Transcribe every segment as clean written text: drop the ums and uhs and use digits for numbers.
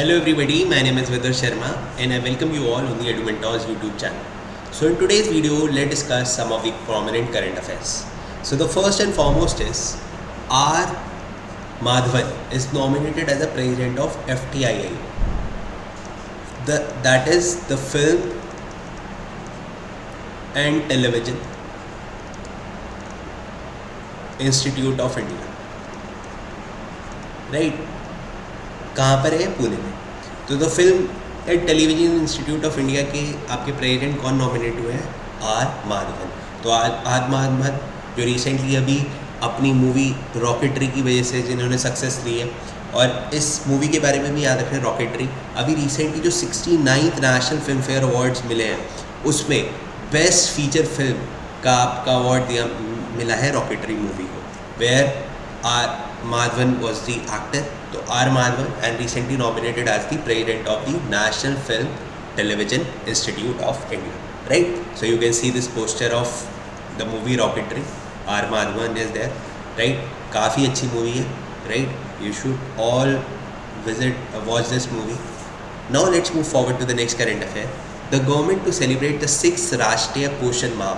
Hello everybody, my name is Vidur Sharma and I welcome you all on the EduMentors YouTube channel. So in today's video, let's discuss some of the prominent current affairs. So the first and foremost is R. Madhavan is nominated as the president of FTII. That is the Film and Television Institute of India. Right? कहाँ पर है? पुणे में. तो the film and television institute of India के आपके president कौन nominate हुए हैं? आर माधवन. तो आर माधवन जो रिसेंटली अभी अपनी मूवी रॉकेटरी की वजह से जिन्होंने सक्सेस ली है, और इस मूवी के बारे में भी याद रखें, रॉकेटरी अभी रिसेंटली जो 69th national film fair awards मिले हैं उसमें बेस्ट फीचर फिल्म का आपका अवार्ड मिला है रॉकेटरी मूवी को, where are Madhavan was the actor. So R. Madhavan and recently nominated as the president of the National Film Television Institute of India. Right? So you can see this poster of the movie Rocketry. R. Madhavan is there. Right? काफ़ी अच्छी movie है. Right? You should all watch this movie. Now let's move forward to the next current affair. The government to celebrate the 6th राष्ट्रीय पोषण माह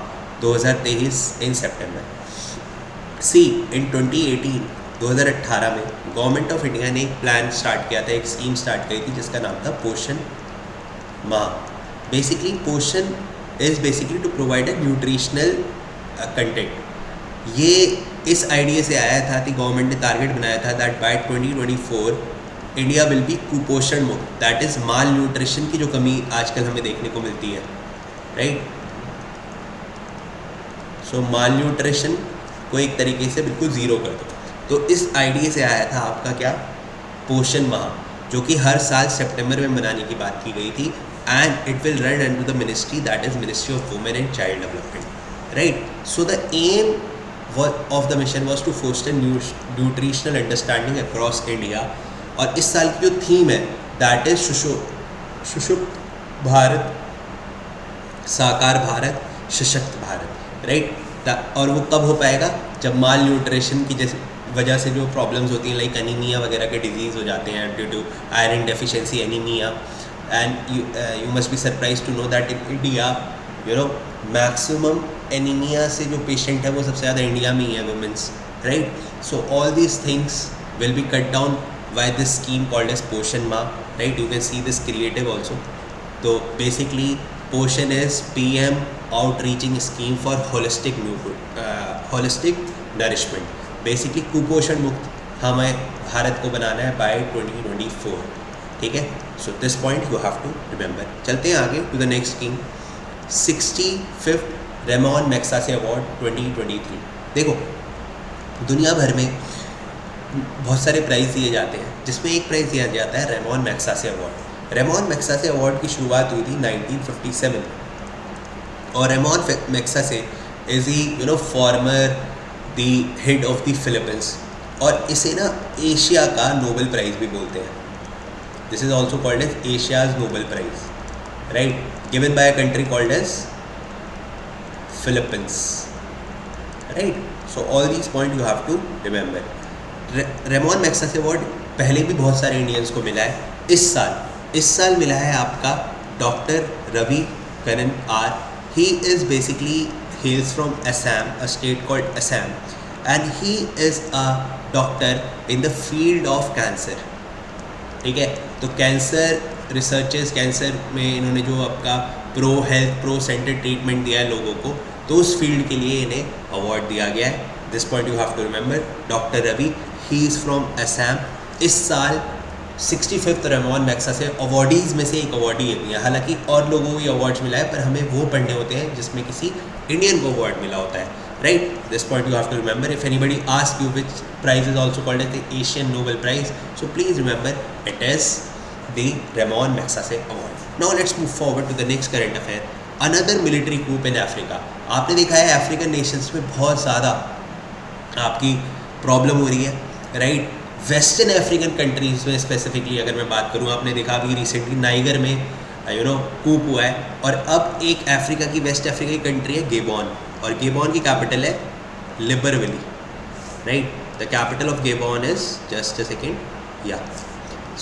2023 in September. See, in 2018 में government of India ने एक plan start किया था, एक scheme start की थी जिसका नाम था पोषण Maah. Basically Poshan is basically to provide a nutritional content. ये इस आइडिया से आया था कि गवर्नमेंट ने टारगेट बनाया था that bye 2024 India will be कुपोषण मुक्त. दैट इज़ माल न्यूट्रिशन की जो कमी आजकल हमें देखने को मिलती है. राइट? सो माल न्यूट्रिशन को एक तरीके से बिल्कुल ज़ीरो कर दो. तो इस आइडिया से आया था आपका क्या? पोषण माह, जो कि हर साल सितंबर में मनाने की बात की गई थी. And it will run under the ministry that is ministry of women and child development. Right? So the aim of the mission was to foster nutritional understanding across India. और इस साल की जो थीम है दैट इज सुषुप्त भारत, साकार भारत, सशक्त Bharat. Right? और वो कब हो पाएगा? जब माल न्यूट्रिशन की जैसे वजह से जो प्रॉब्लम्स होती हैं लाइक एनीमिया वगैरह के डिजीज़ हो जाते हैं due to iron deficiency anaemia. And you must be surprise to know that in India maximum anaemia से जो पेशेंट है वो सबसे ज़्यादा इंडिया में ही है, womens. Right? So all these things will be cut down by this scheme called as Poshan Maah. Right? You can see this creative also. तो basically Poshan is PM outreaching scheme for holistic nourishment. Basically कुपोषण मुक्त हमें भारत को बनाना है bye 2024. ठीक है? So this point you have to remember. चलते हैं आगे to the next scheme. 65th Ramon Magsaysay award 2023. देखो, दुनिया भर में बहुत सारे प्राइज़ दिए जाते हैं, जिसमें एक प्राइज़ दिया जाता है Ramon Magsaysay award. Ramon Magsaysay award की शुरुआत हुई थी 1957. और Ramon Magsaysay is he former the head of the Philippines. और इसे ना एशिया का नोबेल प्राइज़ भी बोलते हैं. This is also called as Asia's Nobel prize. Right? Given by a country called as Philippines. Right? So all these point you have to remember. Ramon Magsaysay award पहले भी बहुत सारे Indians को मिला है. इस साल मिला है आपका doctor Ravi Karan R. He is basically hails from Assam, a state called Assam, and he is a doctor in the field of cancer. ठीक है? तो कैंसर रिसर्चेस, कैंसर में इन्होंने जो आपका pro health, pro centre treatment दिया है लोगों को, तो उस फील्ड के लिए इन्हें अवार्ड दिया गया है. This point you have to remember. Doctor Ravi, he is from Assam. इस साल 65th रेमॉन मैग्सेसे अवार्डीज़ में से एक अवार्डी है. हालांकि और लोगों को ये अवार्ड्स मिला है, पर हमें वो पढ़ने होते हैं जिसमें किसी इंडियन को अवार्ड मिला होता है. Right? This point you have to remember. If anybody ask you which prize is also called as the Asian Nobel prize, so please remember it is the Ramon Magsaysay award. Now let's move forward to the next current affair. Another military coup in Africa. आपने देखा है African Nations में बहुत ज़्यादा आपकी problem हो रही है. राइट? वेस्टर्न अफ्रीकन कंट्रीज़ में स्पेसिफिकली अगर मैं बात करूँ, आपने देखा अभी रिसेंटली नाइगर में कूप हुआ है. और अब एक अफ्रीका की, वेस्ट अफ्रीका की कंट्री है गेबॉन, और गेबॉन की कैपिटल है Libreville. Right? The capital of Gabon is, just a second, या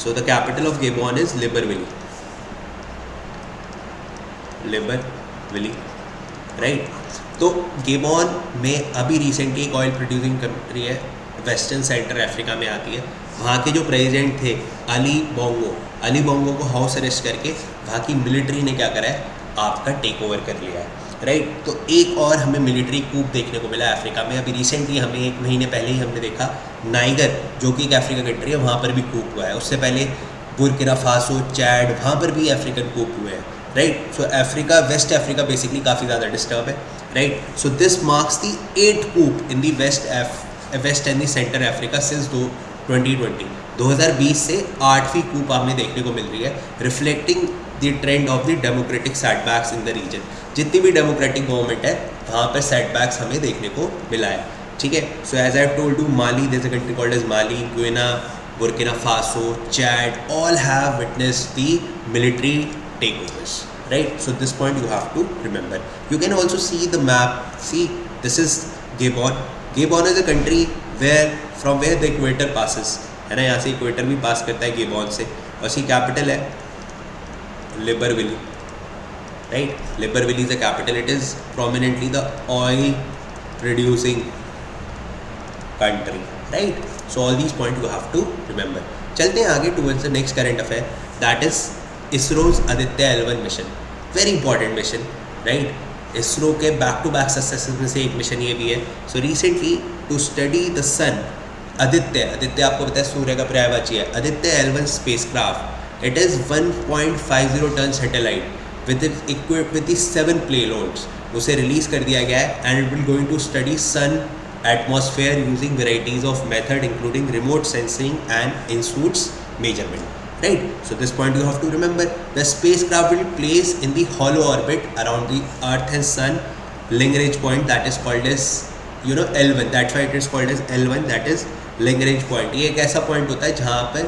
So the capital of Gabon is Libreville. Libreville, right. तो गेबॉन में अभी रिसेंटली एक ऑयल प्रोड्यूसिंग कंट्री है, वेस्टर्न सेंट्रल अफ्रीका में आती है। वहाँ के जो प्रेसिडेंट थे अली बोंगो को हाउस अरेस्ट करके वहाँ की मिलिट्री ने क्या करा है, आपका टेक ओवर कर लिया है, राइट। तो एक और हमें मिलिट्री कूप देखने को मिला अफ्रीका में। अभी रिसेंटली हमें 1 महीने पहले ही हमने देखा नाइगर, जो कि एक अफ्रीका कंट्री है, वहाँ पर भी कूप हुआ है। उससे पहले बुर्किना फासो, चैड, वहाँ पर भी अफ्रीकन कूप हुए हैं, right. So Africa, west Africa basically काफ़ी ज़्यादा डिस्टर्ब है, right. So this marks the 8th coup in the west and the centre Africa since 2020 से 8वीं कूप हमें देखने को मिल रही है, reflecting the trend of the democratic setbacks in the region. जितनी भी डेमोक्रेटिक गवर्नमेंट है वहाँ पर सेटबैक्स हमें देखने को मिला है, ठीक है। So as I have told you, Mali, there is a country called as Mali, Guinea, Burkina Faso, Chad, all have witnessed the military takeovers, right? So this point you have to remember. You can also see the map. See, this is Gabon. Gabon is a country from where the equator passes, है ना। यहाँ से equator भी पास करता है Gabon से, और इसकी कैपिटल है Libreville, right. Libreville is the capital. It is prominently the oil producing country, right? So all these points you have to remember. चलते हैं आगे towards the next current affair, that is ISRO's Aditya L1 mission. Very important mission, right. ISRO के back to back successes में से एक mission ये भी है। So recently to study the sun, Aditya आपको पता है सूर्य का पर्यायवाची है। Aditya L1 spacecraft, it is 1.50 ton satellite with 7 payloads, उसे रिलीज़ कर दिया गया है। And it will going to study sun atmosphere using varieties of method including remote sensing and instruments measurement, right? So this point you have to remember. The spacecraft will place in the hollow orbit around the Earth and Sun Lagrange point, that is called as L1. That's why it is called as L1, that is Lagrange point. ये एक ऐसा point होता है जहाँ पर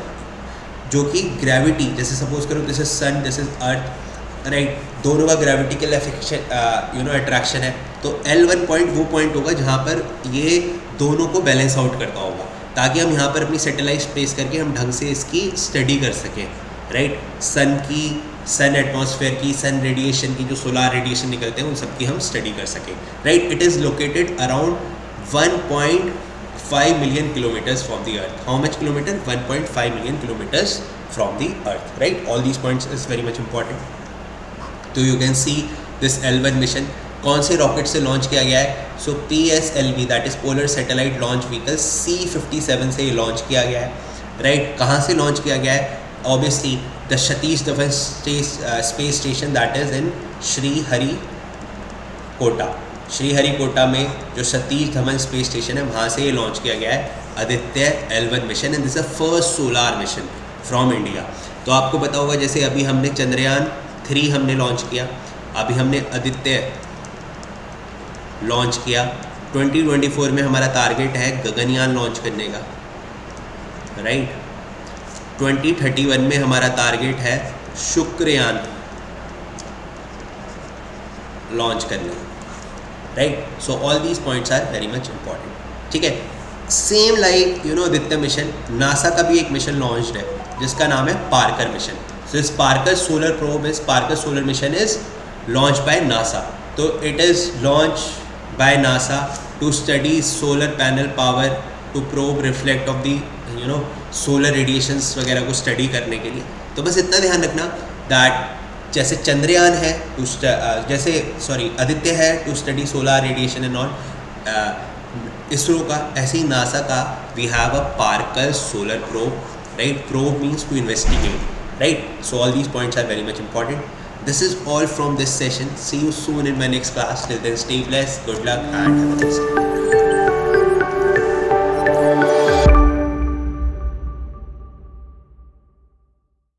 जो कि gravity, जैसे सपोज करो this is sun, this is earth, right, दोनों का ग्रेविटिकल अफेक्शन अट्रैक्शन है। तो L1 पॉइंट वो पॉइंट होगा जहाँ पर ये दोनों को बैलेंस आउट करता होगा, ताकि हम यहाँ पर अपनी सैटेलाइट प्लेस करके हम ढंग से इसकी स्टडी कर सकें, राइट। सन एटमॉस्फेयर की, सन रेडिएशन की, जो सोलार रेडिएशन निकलते हैं उन सब की हम स्टडी कर सकें, right. It is located around 1.5 million kilometres from the earth. How much kilometre? 1.5 million kilometres from the earth, right. All these points is very much important. तो you can see this L1 mission कौन से rocket से launch किया गया है। So PSLV, that is polar satellite launch vehicle, C57 से ये launch किया गया है, राइट। कहाँ से लॉन्च किया गया है? Obviously the Satish Dhawan space station, that is in Sriharikota में जो सतीश धवन स्पेस स्टेशन है वहाँ से ये लॉन्च किया गया है Aditya L1 mission. And this is the first solar mission from India. तो आपको पता होगा, जैसे अभी हमने चंद्रयान 3 हमने लॉन्च किया, अभी हमने आदित्य लॉन्च किया। 2024 में हमारा टारगेट है गगनयान लॉन्च करने का, राइट। 2031 में हमारा टारगेट है शुक्रयान लॉन्च करने का, right. So all these points are very much important, ठीक है। Same like Aditya mission, NASA का भी एक मिशन लॉन्च्ड है जिसका नाम है पार्कर मिशन। सो इस Parker solar mission is launch by NASA. तो it is launch by NASA to study solar panel power to probe reflect of the solar radiations वगैरह को स्टडी करने के लिए। तो बस इतना ध्यान रखना दैट जैसे चंद्रयान है आदित्य है to study solar radiation and all, ISRO का, ऐसे ही नासा का we have a Parker solar probe, right. Probe means to investigate, right? So all these points are very much important. This is all from this session. See you soon in my next class. Till then, stay blessed, good luck, and have a nice day.